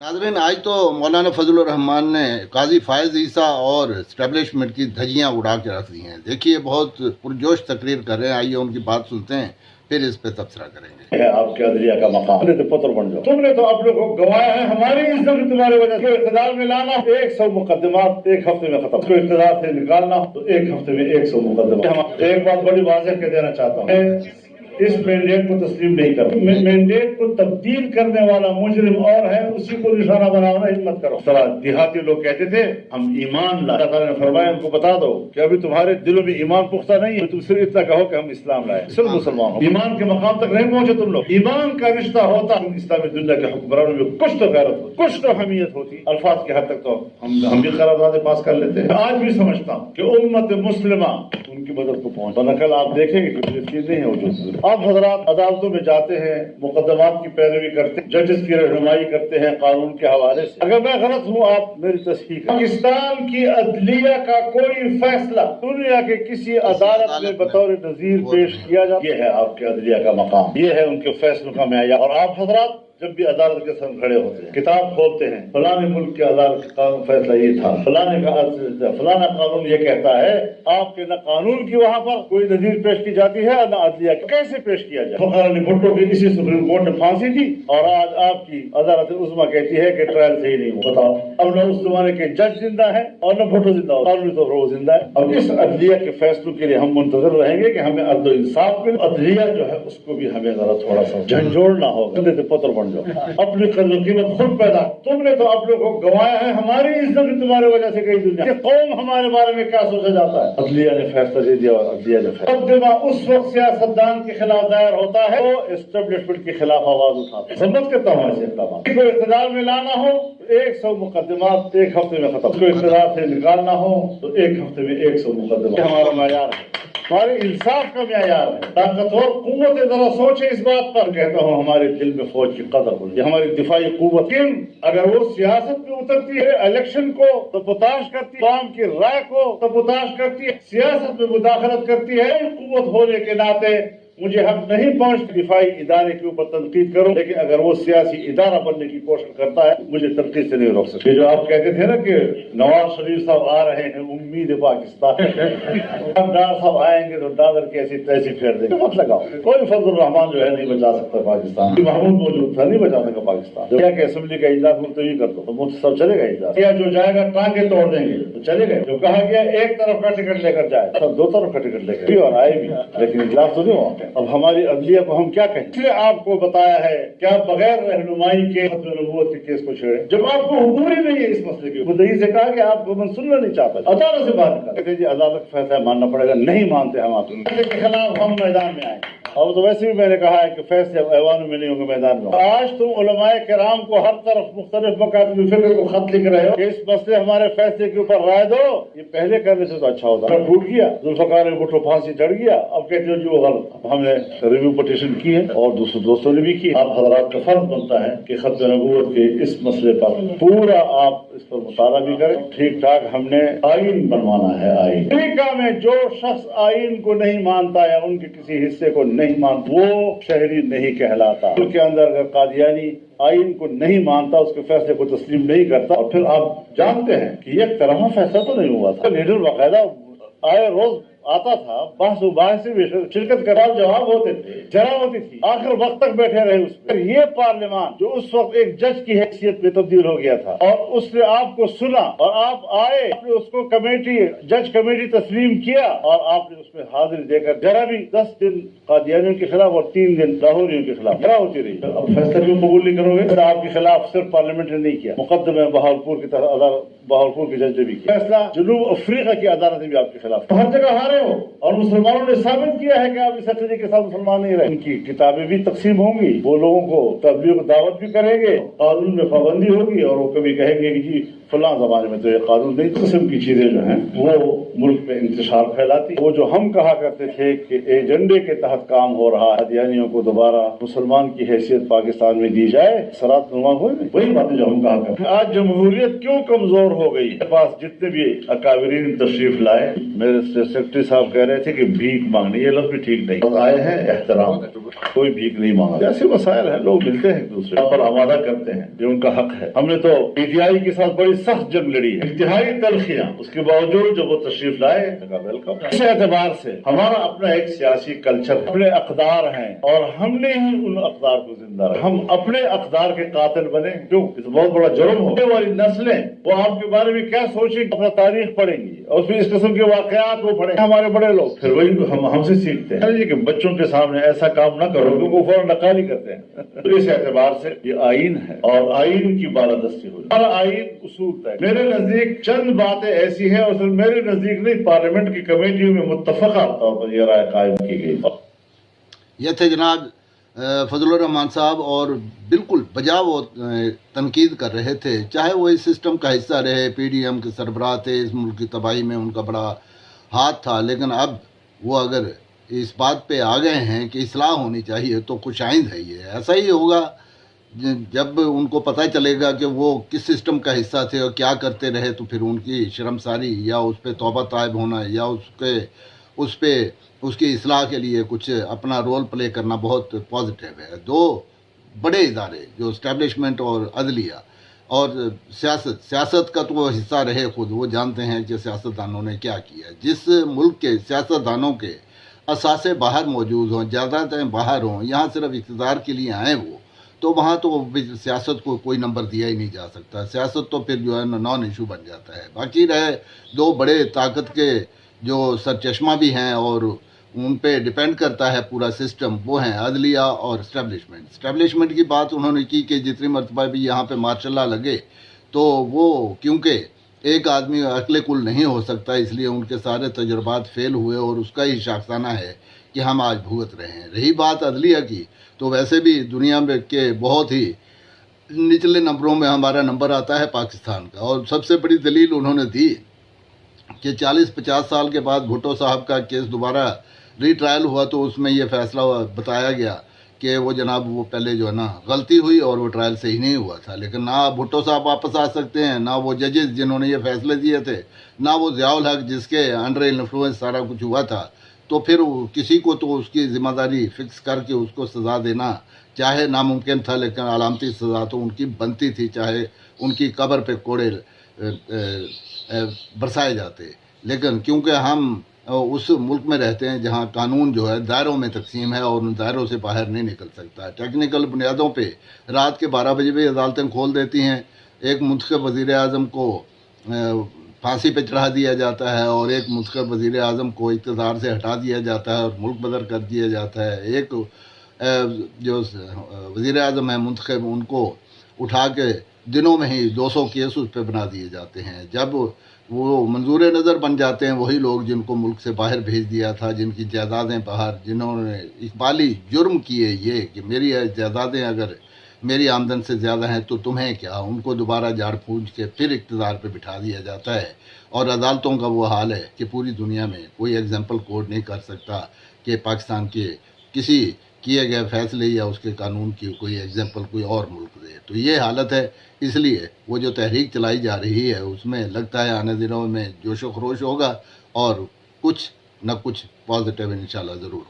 नाज़रीन, आज तो मौलाना फजलुर रहमान ने काजी फायज ईसा और एस्टेब्लिशमेंट की धज्जियां उड़ा के रख दी हैं। देखिए, बहुत पुरजोश तकरीर कर रहे हैं। आइए उनकी बात सुनते हैं, फिर इस पे तबसरा करेंगे। आपके अदलिया का मकाम तो पुत्र बन जाओ। तुमने तो अपने को गंवाया है, हमारी इज्जत तुम्हारे वजह से। इक़्तिदार में लाना 100 मुकदमात एक हफ्ते में खत्म, उसको इक़्तिदार से निकालना तो एक हफ्ते में 100 मुकदमा। एक बात बड़ी वाज़ेह कह देना चाहता हूँ, इस मैंडेट को तस्लीम नहीं करो। मैंडेट को तब्दील करने वाला मुजरिम और है, उसी को निशाना बनाना हिम्मत करो। तरह देहाती लोग कहते थे हम ईमान लाए, अल्लाह ताला ने फरमाया उनको बता दो कि अभी तुम्हारे दिलों में ईमान पुख्ता नहीं है, तुम सिर्फ इतना कहो कि हम इस्लाम लाए, सिर्फ मुसलमान हो। ईमान के मकाम तक नहीं पहुंचे तुम लोग। ईमान का रिश्ता होता इस्लामी दुनिया के हुक्मरानों में कुछ तो गैरत होती, कुछ तो हमीयत होती। अल्फाज की हद तक तो हम भी करारदादे पास कर लेते हैं। आज भी समझता हूँ कि उम्मत मुस्लिमा उनकी मदद को पहुंच, वरना कल आप देखेंगे कि ये चीज नहीं है वजूद। आप हजरात अदालतों में जाते हैं, मुकदमात की पैरवी करते हैं, जजेस की रहनुमाई करते हैं कानून के हवाले से। अगर मैं गलत हूँ आप मेरी तस्दीक। पाकिस्तान की अदलिया का कोई फैसला दुनिया के किसी अदालत में बतौर नजीर पेश किया जाए, ये है आपके अदलिया का मकाम, ये है उनके फैसलों का मेयार। और आप हजरात जब भी अदालत के सामने खड़े होते हैं, किताब खोलते हैं, फलाने मुल्क के अदालत का कानून फैसला ये था, फलाना कानून ये कहता है, आपके न कानून की वहाँ पर कोई नजीर पेश की जाती है न अदलिया कैसे पेश किया जाए। फखर भुट्टो की इसी सुप्रीम कोर्ट ने फांसी दी और आज आपकी अदालत उज़्मा कहती है कि ट्रायल सही नहीं हो। बताओ, अब न उस जमाने के जज जिंदा है और न भुट्टो जिंदा हो, कानूनी तौर पर जिंदा है। अब इस अदलिया के फैसलों के लिए हम मुंतजर रहेंगे कि हमें अदल इंसाफ मिले। अदलिया जो है उसको भी हमें जरा थोड़ा सा झंझोड़ना होगा, पुत्र बन अपनी कदर कीमत खुद पैदा। तुमने तो अपने को गंवाया है, हमारी इज्जत तुम्हारे वजह से गई दुनिया कि कौम हमारे बारे में क्या सोचा जाता है। अदलिया ने फैसला दे दिया, अदलिया ने फैसला उस वक्त सियासतदान के खिलाफ दायर होता है वो एस्टेब्लिशमेंट के खिलाफ आवाज उठाता है। समझ करता हूँ ऐसे इकदाम को इक़्तिदार में लाना हो 100 मुकदमात एक हफ्ते में खत्म, उसको इक़्तिदार से निकालना हो तो एक हफ्ते में 100 मुकदमा। हमारा मयार है, हमारे इंसाफ का मयार है। ताकतवर कुव्वत जरा सोचे इस बात पर। कहता हूँ हमारे दिल में फौज की कदर हो, हमारी दिफाई कुव्वत। अगर वो सियासत में उतरती है, इलेक्शन को तपताश करती है, आवाम की राय को तपताश करती है, सियासत में मुदाखलत करती है, कुव्वत होने के नाते मुझे हक नहीं पहुंचता दिफाई इदारे के ऊपर तनकीद करूं। लेकिन अगर वो सियासी इदारा बनने की कोशिश करता है मुझे तनकीद से नहीं रोक सकते। जो आप कहते थे ना कि नवाज शरीफ साहब आ रहे हैं, उम्मीद है पाकिस्तान अब डार साहब आएंगे तो दादर कैसी तैसी फेर देंगे, मत लगाओ। कोई फजल रहमान जो है नहीं बचा सकता पाकिस्तान। महमूद मौजूद था, नहीं बचा सका पाकिस्तान। क्या कि असेंबली का इजलास मुलतवी कर दो तो सब चलेगा इजलास, या जो जाएगा टांगे तोड़ देंगे तो चलेगा। जो कहा गया एक तरफ का टिकट लेकर जाए, सब दो तरफ का टिकट लेकर और आए भी, लेकिन इजलास तो नहीं हुआ। अब हमारी अदलिया को हम क्या कहें। इसलिए आपको बताया है कि आप बगैर रहनुमाई के नबूवत के केस को छेड़े, जब आपको हुजूर ही नहीं है इस मसले की। मुद्दई से कहा कि आपको मन सुनना नहीं चाहता, अदालत से बात कहते जी अदालत का फैसला मानना पड़ेगा, नहीं मानते हम आपके खिलाफ हम मैदान में आए। और तो वैसे भी मैंने कहा है कि फैसले ऐवानों में नहीं होंगे, मैदान में। आज तुम उलमाए किराम को हर तरफ मुख्तलिफ मकातब फिक्र को खत लिख रहे हो कि इस मसले हमारे फैसले के ऊपर राय दो, ये पहले करने से तो अच्छा होता। टूट गया, जुल्फ़िकार भुट्टो फांसी चढ़ गया, अब कहते हो जी वो गलत। हमने रिव्यू पटिशन की है और दूसरे दोस्तों ने भी की। आप हजरात का फर्ज बनता है कि खत नबूवत के इस मसले पर पूरा आप इस पर मुताला भी करें। ठीक ठाक हमने आइन बनवाना है। आइन अमेरिका में जो शख्स आइन को नहीं मानता है, उनके किसी हिस्से को नहीं मानता, वो शहरी नहीं कहलाता। उनके अंदर अगर कादियानी आइन को नहीं मानता, उसके फैसले को तस्लीम नहीं करता, और फिर आप जानते हैं कि एक तरफा फैसला तो नहीं हुआ था। लीडर बाकायदा आए रोज आता था, बहस से शिरकत का जवाब होते थे, जरा होती थी, आखिर वक्त तक बैठे रहे उस पर। ये पार्लियामान जो उस वक्त एक जज की हैसियत में तब्दील हो गया था और उसने आपको सुना और आप आए, आपने उसको कमेटी जज कमेटी तस्लीम किया और आपने उसमें हाजिरी देकर जरा भी 10 दिन कादियानियों के खिलाफ और 3 दिन लाहौरियों के खिलाफ जरा होती रही। अब फैसला क्यों कबूल नहीं करोगे? आपके खिलाफ सिर्फ पार्लियामेंट ने नहीं किया, मुकदमे बहावलपुर की तरह अदालत, बहावलपुर की जज ने भी किया फैसला, जनूब अफ्रीका की अदालत ने भी आपके खिलाफ। हर जगह हारे हो और मुसलमानों ने साबित किया है कि आप इस अकीदे के साथ मुसलमान नहीं रहे। उनकी किताबें भी तकसीम होंगी, वो लोगों को तबलीग दावत भी करेंगे, कानून में पाबंदी होगी और वो कभी कहेंगे कि जी فلاں زمانے میں تو یہ قانون نہیں، قسم کی چیزیں جو ہیں وہ ملک میں انتشار پھیلاتی. وہ جو ہم کہا کرتے تھے کہ ایجنڈے کے تحت کام ہو رہا ہے، قادیانیوں کو دوبارہ مسلمان کی حیثیت پاکستان میں دی جائے، سرات نما ہوئے نہیں، وہی باتیں جو ہم کہا کرتے. آج جمہوریت کیوں کمزور ہو گئی؟ میرے پاس جتنے بھی اکابرین تشریف لائے، میرے سیکرٹری صاحب کہہ رہے تھے کہ بھیک مانگنی، یہ لفظ بھی ٹھیک نہیں. آئے ہیں احترام، کوئی بھیک نہیں مانگا. ایسے مسائل ہیں، لوگ ملتے ہیں ایک دوسرے پر آمادہ کرتے ہیں، یہ ان کا حق ہے. ہم نے تو پی ٹی آئی کے ساتھ بڑی سخت جنگ لڑی ہے، انتہائی تلخیاں، اس کے باوجود جب وہ تشریف لائے ویلکم. اس اعتبار سے ہمارا اپنا ایک سیاسی کلچر، اپنے اقدار ہیں اور ہم نے ہی ان اقدار کو زندہ رکھا. ہم اپنے اقدار کے قاتل بنے کیوں؟ یہ تو بہت بڑا جرم ہو. یہ والی نسلیں وہ آپ کے بارے میں کیا سوچیں گی؟ اپنا تاریخ پڑھیں گی اور پھر اس قسم کے واقعات وہ پڑھیں. ہمارے بڑے لوگ پھر وہی ہم سے سیکھتے ہیں کہ بچوں کے سامنے ایسا کام نہ کرو، کیونکہ وہ فوراً نقالی کرتے ہیں. تو اس اعتبار سے یہ آئین ہے اور آئین کی بالادستی ہو. ہمارا آئین اصول طے. میرے نزدیک چند باتیں ایسی ہیں، اور صرف میرے نزدیک نہیں، پارلیمنٹ کی کمیٹیوں میں متفقہ طور پر یہ رائے قائم کی گئی. یہ تھے جناب فضل الرحمان صاحب، اور بالکل بجا وہ تنقید کر رہے تھے، چاہے وہ اس سسٹم کا حصہ رہے، پی ڈی ایم کے سربراہ تھے، اس ملک کی تباہی میں ان کا بڑا ہاتھ تھا، لیکن اب وہ اگر اس بات پہ آ گئے ہیں کہ اصلاح ہونی چاہیے تو خوش آئند ہے. یہ ایسا ہی ہوگا جب ان کو پتہ چلے گا کہ وہ کس سسٹم کا حصہ تھے اور کیا کرتے رہے، تو پھر ان کی شرمساری یا اس پہ توبہ طائب ہونا یا اس کی اصلاح کے لیے کچھ اپنا رول پلے کرنا بہت پازیٹیو ہے. دو بڑے ادارے جو اسٹیبلشمنٹ اور عدلیہ اور سیاست کا تو وہ حصہ رہے خود، وہ جانتے ہیں کہ سیاستدانوں نے کیا کیا. جس ملک کے سیاستدانوں کے اثاثے باہر موجود ہوں، جائیدادیں باہر ہوں، یہاں صرف اقتدار کے لیے آئیں وہ، تو وہاں تو سیاست کو کوئی نمبر دیا ہی نہیں جا سکتا. سیاست تو پھر جو ہے نان ایشو بن جاتا ہے. باقی رہے دو بڑے طاقت کے جو سرچشمہ بھی ہیں اور ان پہ ڈیپینڈ کرتا ہے پورا سسٹم، وہ ہیں عدلیہ اور اسٹیبلشمنٹ. اسٹیبلشمنٹ کی بات انہوں نے کی کہ جتنی مرتبہ بھی یہاں پہ مارشل لا لگے تو وہ کیونکہ ایک آدمی عقل کل نہیں ہو سکتا، اس لیے ان کے سارے تجربات فیل ہوئے اور اس کا ہی شاخسانہ ہے کہ ہم آج بھگت رہے ہیں. رہی بات عدلیہ کی، تو ویسے بھی دنیا میں کے بہت ہی نچلے نمبروں میں ہمارا نمبر آتا ہے پاکستان کا. اور سب سے بڑی دلیل انہوں نے دی کہ 40-50 سال کے بعد بھٹو صاحب کا کیس دوبارہ ری ٹرائل ہوا تو اس میں یہ فیصلہ بتایا گیا کہ وہ جناب وہ پہلے جو ہے نا غلطی ہوئی اور وہ ٹرائل صحیح نہیں ہوا تھا. لیکن نہ بھٹو صاحب واپس آ سکتے ہیں، نہ وہ ججز جنہوں نے یہ فیصلے دیے تھے، نہ وہ ضیاء الحق جس کے انڈر انفلوئنس سارا کچھ ہوا تھا. تو پھر کسی کو تو اس کی ذمہ داری فکس کر کے اس کو سزا دینا چاہے ناممکن تھا، لیکن علامتی سزا تو ان کی بنتی تھی، چاہے ان کی قبر پہ کوڑے برسائے جاتے. لیکن کیونکہ ہم اس ملک میں رہتے ہیں جہاں قانون جو ہے دائروں میں تقسیم ہے اور ان دائروں سے باہر نہیں نکل سکتا. ٹیکنیکل بنیادوں پہ رات کے 12 بجے بھی عدالتیں کھول دیتی ہیں، ایک منتخب وزیر اعظم کو پھانسی پہ چڑھا دیا جاتا ہے اور ایک منتخب وزیر اعظم کو اقتدار سے ہٹا دیا جاتا ہے اور ملک بدر کر دیا جاتا ہے. ایک جو وزیر اعظم ہیں منتخب، ان کو اٹھا کے دنوں میں ہی 200 کیس اس پہ بنا دیے جاتے ہیں. جب وہ منظور نظر بن جاتے ہیں وہی لوگ جن کو ملک سے باہر بھیج دیا تھا، جن کی جائیدادیں باہر، جنہوں نے اقبالی جرم کیے یہ کہ میری جائیدادیں اگر میری آمدن سے زیادہ ہیں تو تمہیں کیا، ان کو دوبارہ جھاڑ پھونچ کے پھر اقتدار پہ بٹھا دیا جاتا ہے. اور عدالتوں کا وہ حال ہے کہ پوری دنیا میں کوئی ایگزامپل کوڈ نہیں کر سکتا کہ پاکستان کے کسی کیے گئے فیصلے یا اس کے قانون کی کوئی ایگزامپل کوئی اور ملک دے. تو یہ حالت ہے. اس لیے وہ جو تحریک چلائی جا رہی ہے اس میں لگتا ہے آنے دنوں میں جوش و خروش ہوگا اور کچھ نہ کچھ پازیٹیو انشاءاللہ ضرور ہوگا.